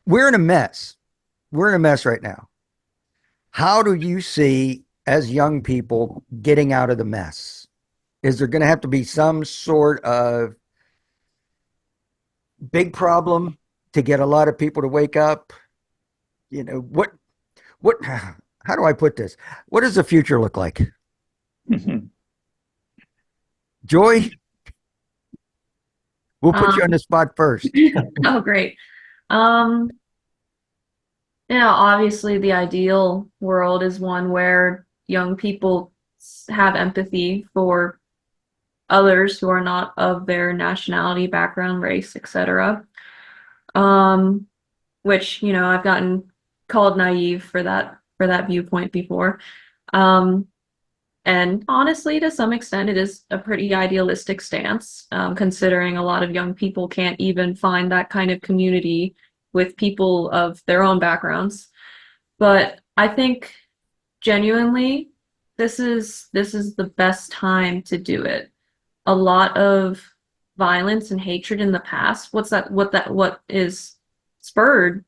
we're in a mess. We're in a mess right now. How do you see as young people getting out of the mess? Is there going to have to be some sort of big problem to get a lot of people to wake up? What, how do I put this? What does the future look like? Joy, we'll put you on Um, the spot first. oh, great. Um, obviously the ideal world is one where young people have empathy for others who are not of their nationality, background, race, etc. Um, which, I've gotten called naive for that viewpoint before. Um, and honestly, to some extent, it is a pretty idealistic stance, considering a lot of young people can't even find that kind of community with people of their own backgrounds. But I think genuinely, this is the best time to do it. A lot of violence and hatred in the past. What is spurred?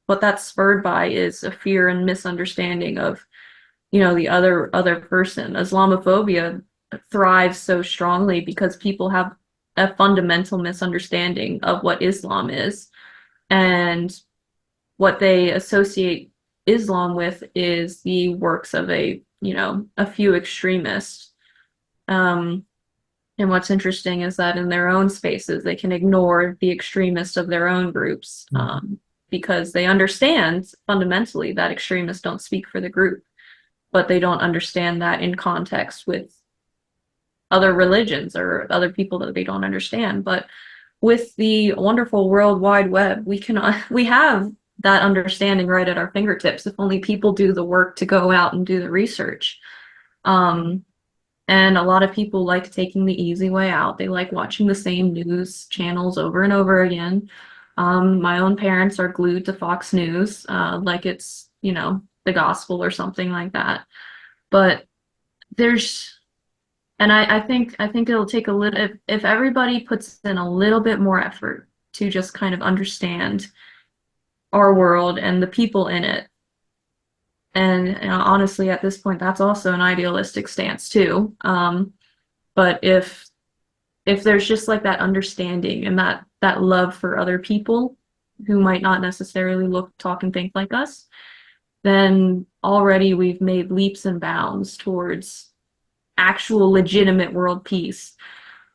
What that's spurred by is a fear and misunderstanding of the other person. Islamophobia thrives so strongly because people have a fundamental misunderstanding of what Islam is, and what they associate Islam with is the works of a few extremists. Um, and what's interesting is that in their own spaces, they can ignore the extremists of their own groups, because they understand fundamentally that extremists don't speak for the group, but they don't understand that in context with other religions or other people that they don't understand. But with the wonderful World Wide Web, we have that understanding right at our fingertips if only people do the work to go out and do the research. Um, and a lot of people like taking the easy way out. They like watching the same news channels over and over again. My own parents are glued to Fox News, like it's, the gospel or something like that. But there's and I think it'll take a little if everybody puts in a little bit more effort to just kind of understand our world and the people in it. And honestly, at this point, that's also an idealistic stance too. But if there's just like that understanding and that love for other people who might not necessarily look, talk, and think like us, then already we've made leaps and bounds towards actual legitimate world peace.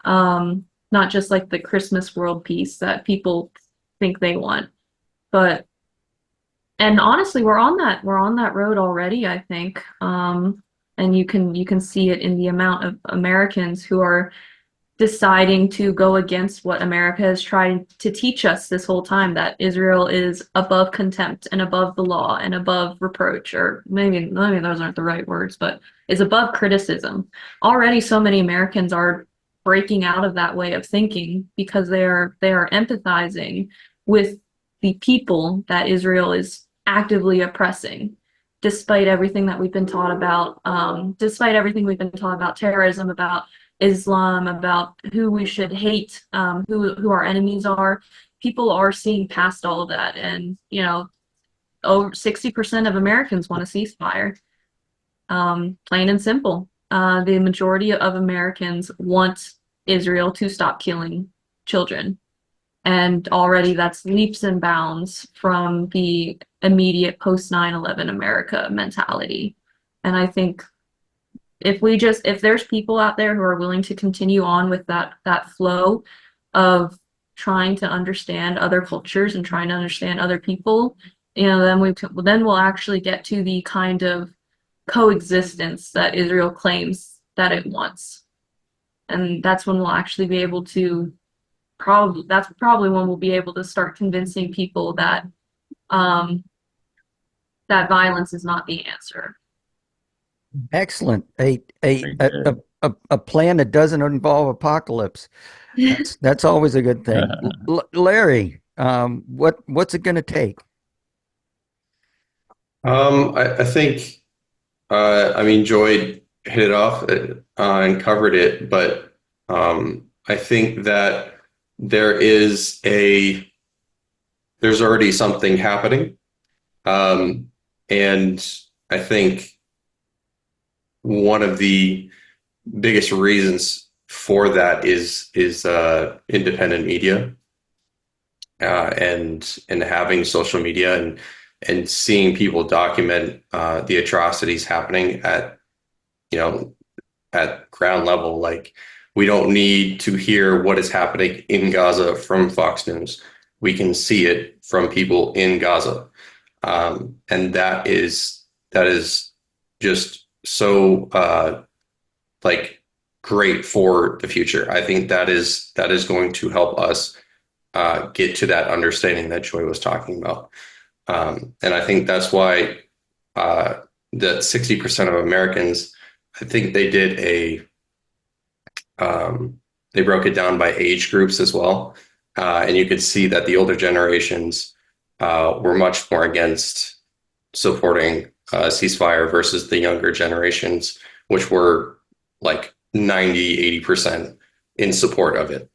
Not just like the Christmas world peace that people think they want. But and honestly, we're on that road already, I think. And you can see it in the amount of Americans who are deciding to go against what America has tried to teach us this whole time, that Israel is above contempt and above the law and above reproach, or maybe those aren't the right words, but is above criticism. Already so many Americans are breaking out of that way of thinking because they are empathizing with the people that Israel is actively oppressing, despite everything that we've been taught about, despite everything we've been taught about terrorism, about Islam, about who we should hate, who our enemies are. People are seeing past all of that, and over 60% of Americans want a ceasefire. Plain and simple. The majority of Americans want Israel to stop killing children, and already that's leaps and bounds from the immediate post 9/11 America mentality. And I think if there's people out there who are willing to continue on with that flow of trying to understand other cultures and trying to understand other people, then we'll actually get to the kind of coexistence that Israel claims that it wants. And that's when we'll actually be able to probably when we'll be able to start convincing people um that violence is not the answer. Excellent. A plan that doesn't involve apocalypse. That's always a good thing. Larry, what's it going to take? I think, I mean, Joy hit it off and covered it, but I think that there is there's already something happening. And I think one of the biggest reasons for that is independent media, and having social media and seeing people document the atrocities happening at, you know, at ground level. Like, we don't need to hear what is happening in Gaza from Fox News. We can see it from people in Gaza. And that is just so like great for the future. I think that is going to help us get to that understanding that Joy was talking about. And I think that's why that 60% of Americans, I think they did they broke it down by age groups as well. And you could see that the older generations were much more against supporting a ceasefire versus the younger generations, which were like 90-80% in support of it.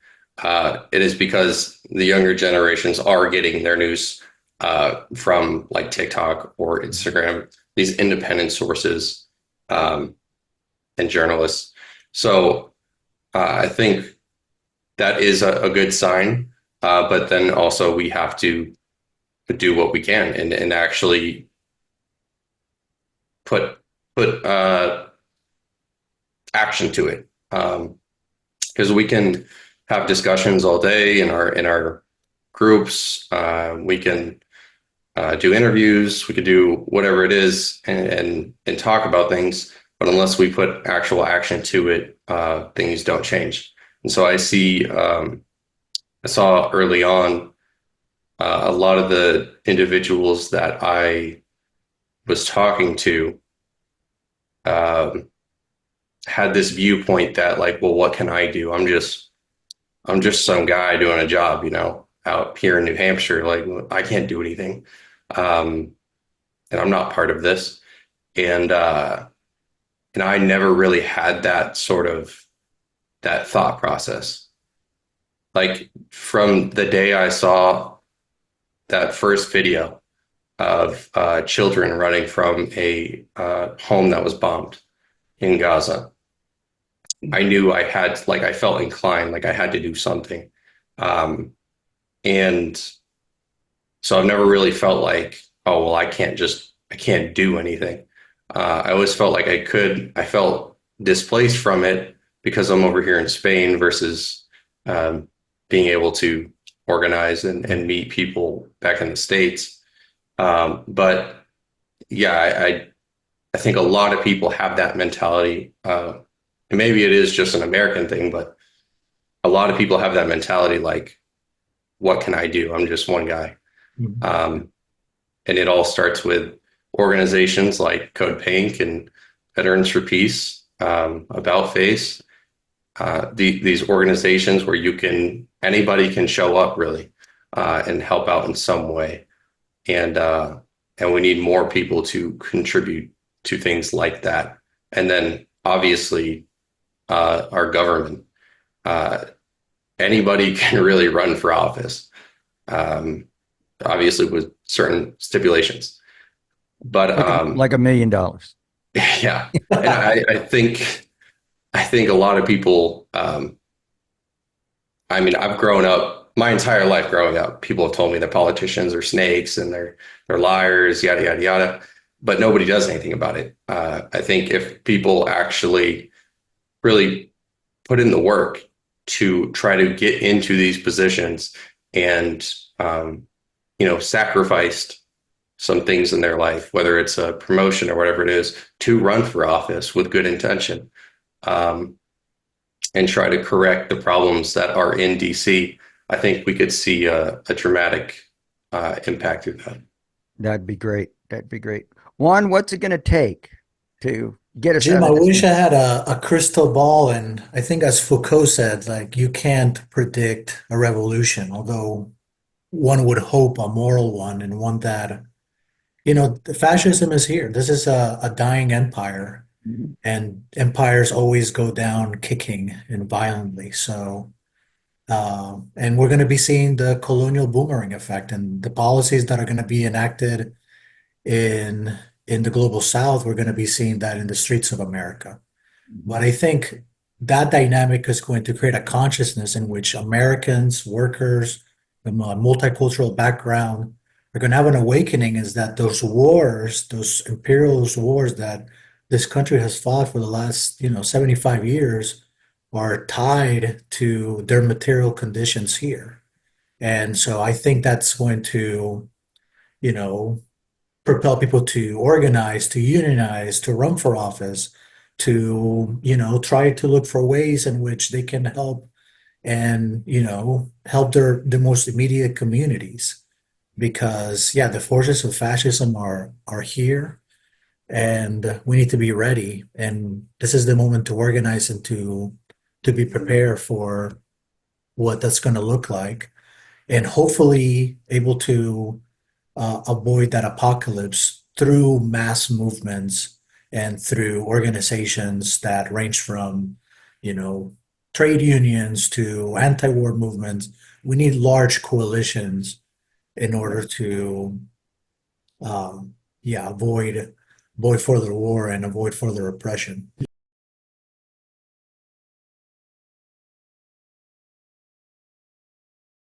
It is because the younger generations are getting their news from like TikTok or Instagram, these independent sources, and journalists. So I think that is a good sign. But then also we have to do what we can and actually put action to it. Because we can have discussions all day in our groups. We can do interviews. We could do whatever it is and talk about things. But unless we put actual action to it, things don't change. And so I saw early on a lot of the individuals that I was talking to had this viewpoint that, like, well, what can I do? I'm just some guy doing a job, out here in New Hampshire. Like, I can't do anything, and I'm not part of this. And I never really had that thought process. Like, from the day I saw that first video of children running from a home that was bombed in Gaza, I knew I felt inclined, like I had to do something. And so I've never really felt like, oh, well, I can't do anything. I always felt like I felt displaced from it because I'm over here in Spain versus being able to organize and meet people back in the States. But yeah, I think a lot of people have that mentality. And maybe it is just an American thing, but a lot of people have that mentality, like, what can I do? I'm just one guy. Mm-hmm. And it all starts with organizations like Code Pink and Veterans for Peace, About Face, these organizations where anybody can show up, really, and help out in some way. And we need more people to contribute to things like that. And then obviously our government, anybody can really run for office, obviously with certain stipulations. But like $1 million. Yeah. And I think a lot of people, I've grown up my entire life growing up. People have told me that politicians are snakes and they're liars, yada, yada, yada, but nobody does anything about it. I think if people actually really put in the work to try to get into these positions and, sacrificed some things in their life, whether it's a promotion or whatever it is, to run for office with good intention, and try to correct the problems that are in DC, I think we could see a dramatic impact through that. That'd be great. Juan, what's it going to take to get us Jim, out I of this? wish I had a crystal ball, and I think as Foucault said, like, you can't predict a revolution, although one would hope a moral one, and one that, the fascism is here. This is a dying empire, Mhm. and empires always go down kicking and violently. So And we're going to be seeing the colonial boomerang effect and the policies that are going to be enacted in in the global south. We're going to be seeing that in the streets of America. But I think that dynamic is going to create a consciousness in which Americans, workers, from a multicultural background are going to have an awakening is that those wars, those imperialist wars that this country has fought for the last, 75 years are tied to their material conditions here. And so I think that's going to, you know, propel people to organize, to unionize, to run for office, to, try to look for ways in which they can help and, help their most immediate communities. Because yeah, the forces of fascism are here and we need to be ready. And this is the moment to organize and to be prepared for what that's going to look like and hopefully able to avoid that apocalypse through mass movements and through organizations that range from, you know, trade unions to anti-war movements. We need large coalitions in order to, yeah, avoid further war and avoid further oppression.